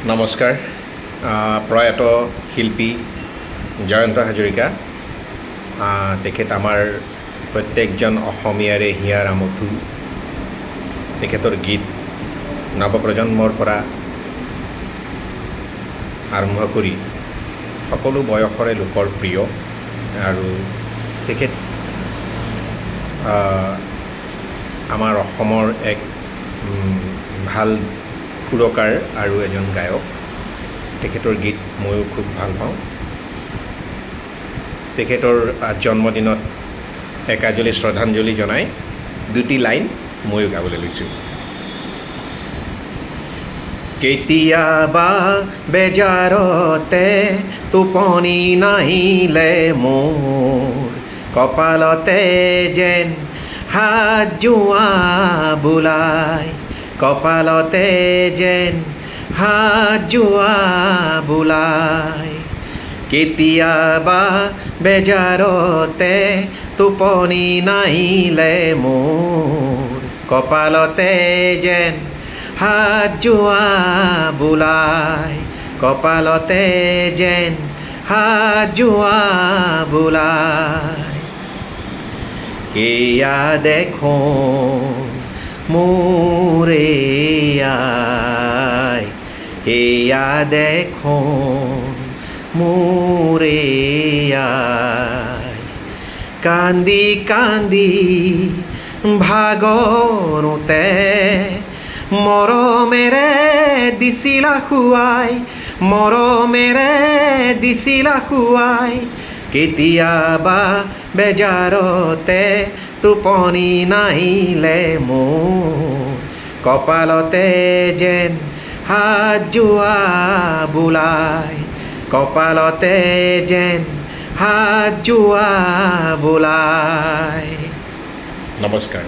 নমস্কাৰ। প্ৰয়াত শিল্পী জয়ন্ত হাজৰিকা, তেখেত আমাৰ প্ৰত্যেকজন অসমীয়াৰে হিয়াৰ আমঠু। তেখেতৰ গীত নৱপ্ৰজন্মৰ পৰা আৰম্ভ কৰি সকলো বয়সৰে লোকৰ প্ৰিয়, আৰু তেখেত আমাৰ অসমৰ এক ভাল সুৰকাৰ আৰু এজন গায়ক। তেখেতৰ গীত ময়ো খুব ভাল পাওঁ। তেখেতৰ জন্মদিনত একাঁজলি শ্ৰদ্ধাঞ্জলি জনাই দুটি লাইন ময়ো গাবলৈ লৈছোঁ। কেতিয়াবা বেজাৰতে টোপনি নাহিলে মোৰ, কপালতে যেন হাত জোৱা বোলাই, কপালতে যেন হাত জোৱা বোলাই। কেতিয়াবা বেজাৰতে টোপনি নাহিলে মোৰ, কপালতে যেন হাত জোৱা বোলাই, কপালতে যেন হাত জোৱা বোলাই। এয়া দেখোন মোৰে আই, এয়া দেখোন মোৰে আই। কান্দি কান্দি ভাগৰুতে মৰমেৰে দিছিলা খুৱাই, মৰমেৰে দিছিলা খুৱাই। কেতিয়াবা বেজাৰতে টোপনি নাহিলে মোৰ, কপালতে যেন হাত জোৱা বোলাই, কপালতে যেন হাত জোৱা বোলাই। নমস্কাৰ।